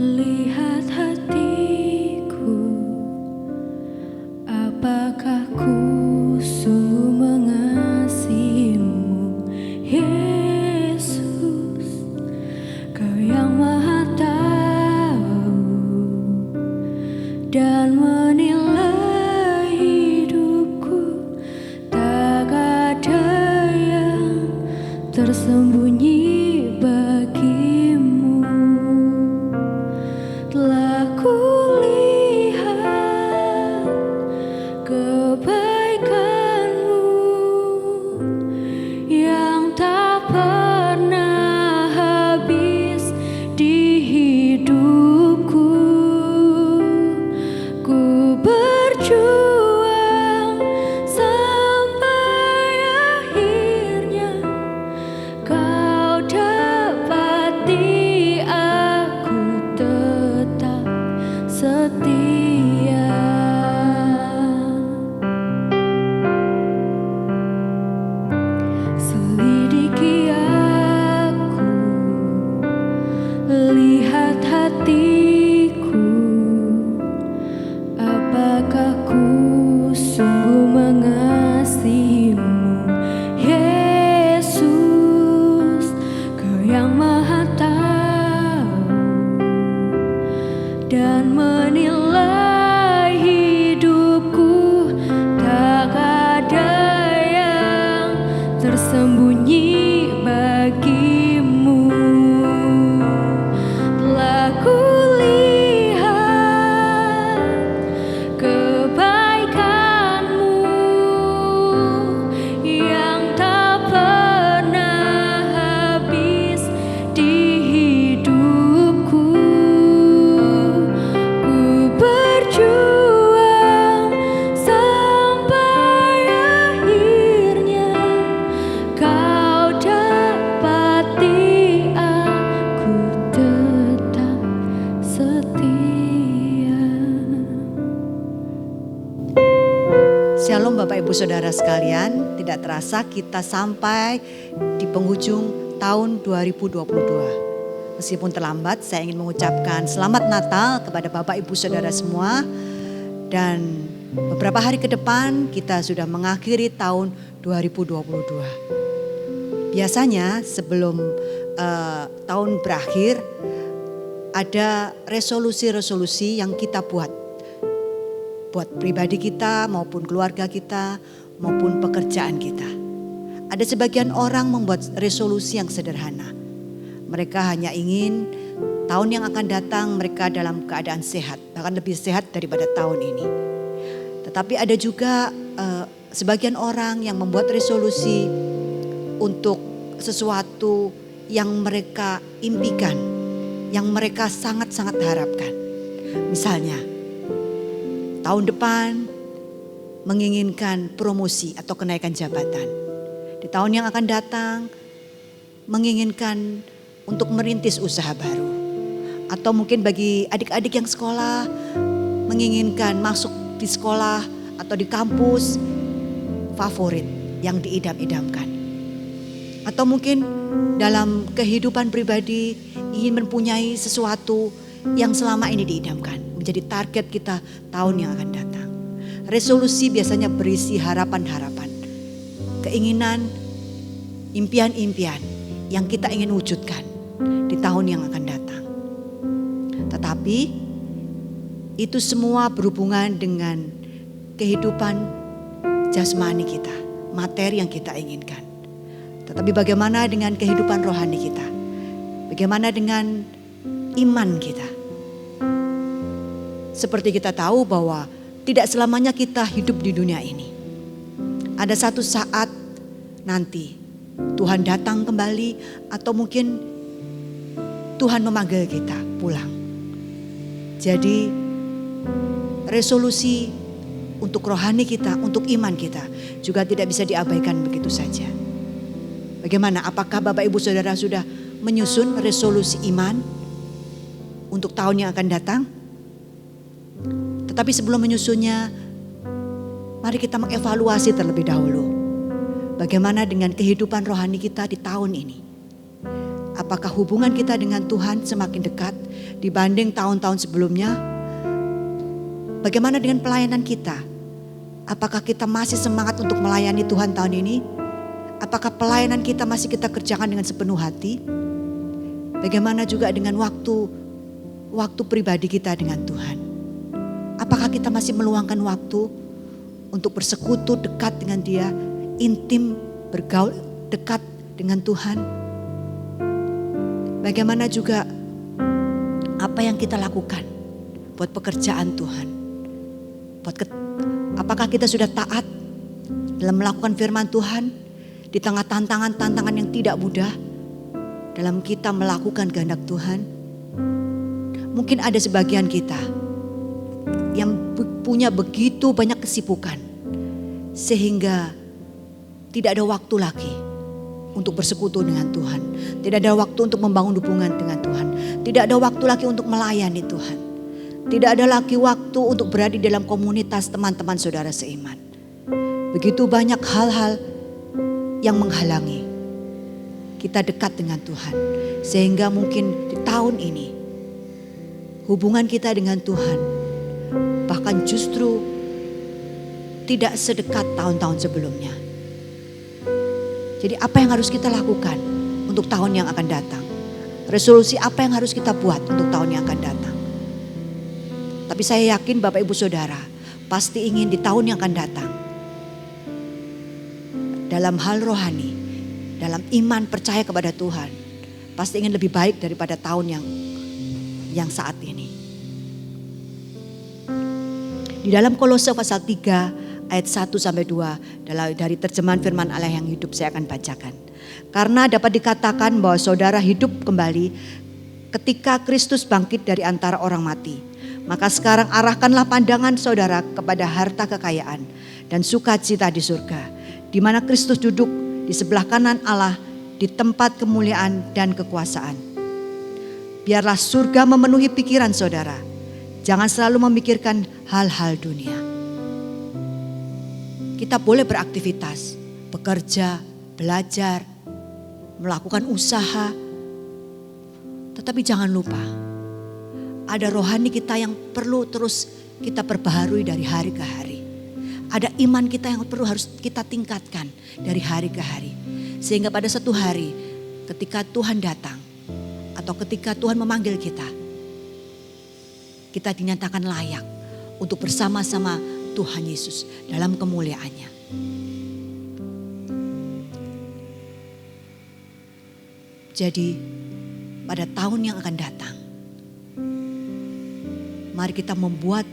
Lihat hatiku, apakah ku sungguh mengasihimu, Yesus, Kau yang Maha Tahu dan menilai hidupku. Tak ada yang tersembunyi bagimu. Telah kulihat kebaikanmu yang tak pernah habis di hidupku. Ku berjuang sampai akhirnya Kau dapati aku tetap setia. Selidiki aku, lihat hatiku, apakah ku sungguh mengasihimu, Yesus, Kau yang Maha Tahu dan menilai hidupku. Tak ada yang tersembunyi bagimu. Telah kulihat kebaikanmu yang tak pernah habis di hidupku. Ku berjuang sampai akhirnya Kau dapati aku tetap setia. Shalom Bapak Ibu Saudara sekalian, tidak terasa kita sampai di penghujung tahun 2022. Meskipun terlambat, saya ingin mengucapkan selamat Natal kepada Bapak Ibu Saudara semua. Dan beberapa hari ke depan kita sudah mengakhiri tahun 2022. Biasanya sebelum tahun berakhir ada resolusi-resolusi yang kita buat pribadi kita maupun keluarga kita maupun pekerjaan kita. Ada sebagian orang membuat resolusi yang sederhana. Mereka hanya ingin tahun yang akan datang mereka dalam keadaan sehat, bahkan lebih sehat daripada tahun ini. Tetapi ada juga sebagian orang yang membuat resolusi untuk sesuatu yang mereka impikan, yang mereka sangat-sangat harapkan. Misalnya, tahun depan menginginkan promosi atau kenaikan jabatan. Di tahun yang akan datang menginginkan untuk merintis usaha baru. Atau mungkin bagi adik-adik yang sekolah menginginkan masuk di sekolah atau di kampus favorit yang diidam-idamkan. Atau mungkin dalam kehidupan pribadi ingin mempunyai sesuatu yang selama ini diidamkan. Menjadi target kita tahun yang akan datang. Resolusi biasanya berisi harapan-harapan. Keinginan, impian-impian yang kita ingin wujudkan di tahun yang akan datang. Tetapi itu semua berhubungan dengan kehidupan jasmani kita, materi yang kita inginkan. Tetapi bagaimana dengan kehidupan rohani kita? Bagaimana dengan iman kita? Seperti kita tahu bahwa tidak selamanya kita hidup di dunia ini. Ada satu saat nanti Tuhan datang kembali atau mungkin Tuhan memanggil kita pulang. Jadi resolusi untuk rohani kita, untuk iman kita juga tidak bisa diabaikan begitu saja. Bagaimana? Apakah Bapak Ibu Saudara sudah menyusun resolusi iman untuk tahun yang akan datang? Tetapi sebelum menyusunnya, mari kita mengevaluasi terlebih dahulu. Bagaimana dengan kehidupan rohani kita di tahun ini? Apakah hubungan kita dengan Tuhan semakin dekat dibanding tahun-tahun sebelumnya? Bagaimana dengan pelayanan kita? Apakah kita masih semangat untuk melayani Tuhan tahun ini? Apakah pelayanan kita masih kita kerjakan dengan sepenuh hati? Bagaimana juga dengan waktu pribadi kita dengan Tuhan? Apakah kita masih meluangkan waktu untuk bersekutu dekat dengan Dia, intim, bergaul dekat dengan Tuhan? Bagaimana juga apa yang kita lakukan buat pekerjaan Tuhan? Apakah kita sudah taat dalam melakukan firman Tuhan di tengah tantangan-tantangan yang tidak mudah dalam kita melakukan kehendak Tuhan? Mungkin ada sebagian kita yang punya begitu banyak kesibukan sehingga tidak ada waktu lagi untuk bersekutu dengan Tuhan. Tidak ada waktu untuk membangun hubungan dengan Tuhan. Tidak ada waktu lagi untuk melayani Tuhan. Tidak ada lagi waktu untuk berada di dalam komunitas teman-teman saudara seiman. Begitu banyak hal-hal yang menghalangi kita dekat dengan Tuhan. Sehingga mungkin di tahun ini hubungan kita dengan Tuhan bahkan justru tidak sedekat tahun-tahun sebelumnya. Jadi apa yang harus kita lakukan untuk tahun yang akan datang? Resolusi apa yang harus kita buat untuk tahun yang akan datang? Tapi saya yakin Bapak Ibu Saudara pasti ingin di tahun yang akan datang, dalam hal rohani, dalam iman percaya kepada Tuhan, pasti ingin lebih baik daripada tahun yang saat ini. Di dalam Kolose pasal 3 ayat 1 sampai 2 dari terjemahan firman Allah yang hidup saya akan bacakan. Karena dapat dikatakan bahwa saudara hidup kembali ketika Kristus bangkit dari antara orang mati. Maka sekarang arahkanlah pandangan saudara kepada harta kekayaan dan sukacita di surga, di mana Kristus duduk di sebelah kanan Allah di tempat kemuliaan dan kekuasaan. Biarlah surga memenuhi pikiran saudara. Jangan selalu memikirkan hal-hal dunia. Kita boleh beraktivitas, bekerja, belajar, melakukan usaha. Tetapi jangan lupa, ada rohani kita yang perlu terus kita perbaharui dari hari ke hari. Ada iman kita yang harus kita tingkatkan dari hari ke hari. Sehingga pada satu hari ketika Tuhan datang atau ketika Tuhan memanggil kita dinyatakan layak untuk bersama-sama Tuhan Yesus dalam kemuliaannya. Jadi pada tahun yang akan datang, mari kita membuat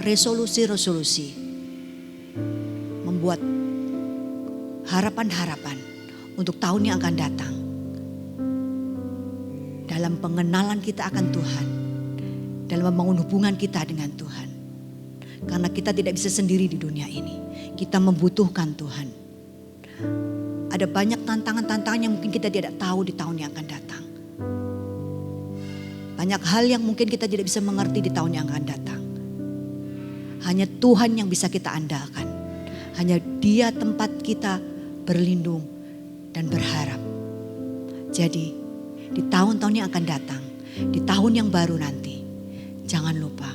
resolusi-resolusi, membuat harapan-harapan untuk tahun yang akan datang. Dalam pengenalan kita akan Tuhan, dalam membangun hubungan kita dengan Tuhan. Karena kita tidak bisa sendiri di dunia ini. Kita membutuhkan Tuhan. Ada banyak tantangan-tantangan yang mungkin kita tidak tahu di tahun yang akan datang. Banyak hal yang mungkin kita tidak bisa mengerti di tahun yang akan datang. Hanya Tuhan yang bisa kita andalkan. Hanya Dia tempat kita berlindung dan berharap. Jadi di tahun-tahun yang akan datang, di tahun yang baru nanti, jangan lupa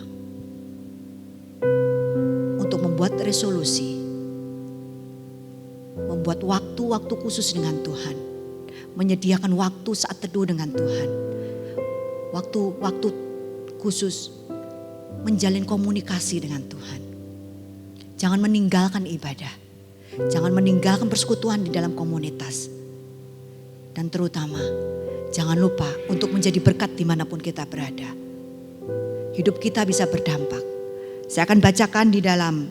untuk membuat resolusi, membuat waktu-waktu khusus dengan Tuhan, menyediakan waktu saat teduh dengan Tuhan, waktu-waktu khusus menjalin komunikasi dengan Tuhan. Jangan meninggalkan ibadah, jangan meninggalkan persekutuan di dalam komunitas, dan terutama jangan lupa untuk menjadi berkat dimanapun kita berada. Hidup kita bisa berdampak. Saya akan bacakan di dalam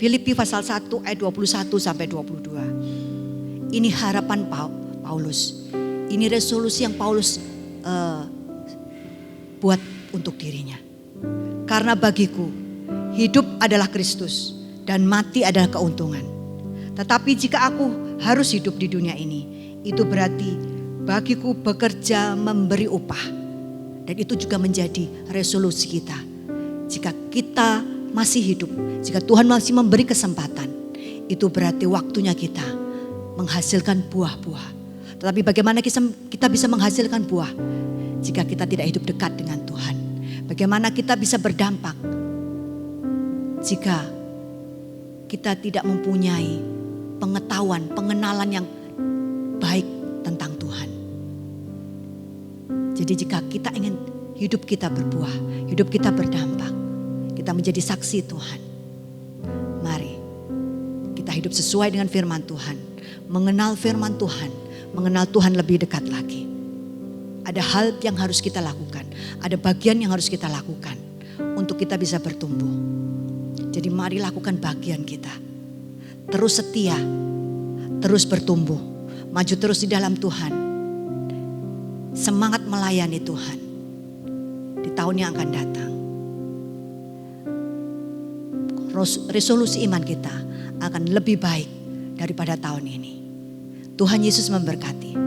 Filipi pasal 1 ayat 21 sampai 22. Ini harapan Paulus. Ini resolusi yang Paulus buat untuk dirinya. Karena bagiku hidup adalah Kristus dan mati adalah keuntungan. Tetapi jika aku harus hidup di dunia ini, itu berarti bagiku bekerja memberi upah. Dan itu juga menjadi resolusi kita. Jika kita masih hidup, jika Tuhan masih memberi kesempatan, itu berarti waktunya kita menghasilkan buah-buah. Tetapi bagaimana kita bisa menghasilkan buah jika kita tidak hidup dekat dengan Tuhan? Bagaimana kita bisa berdampak jika kita tidak mempunyai pengetahuan, pengenalan yang baik tentang Tuhan? Jadi jika kita ingin hidup kita berbuah, hidup kita berdampak, kita menjadi saksi Tuhan, mari kita hidup sesuai dengan firman Tuhan, mengenal firman Tuhan, mengenal Tuhan lebih dekat lagi. Ada hal yang harus kita lakukan, ada bagian yang harus kita lakukan untuk kita bisa bertumbuh. Jadi mari lakukan bagian kita. Terus setia, terus bertumbuh, maju terus di dalam Tuhan. Semangat melayani Tuhan di tahun yang akan datang. Resolusi iman kita akan lebih baik daripada tahun ini. Tuhan Yesus memberkati.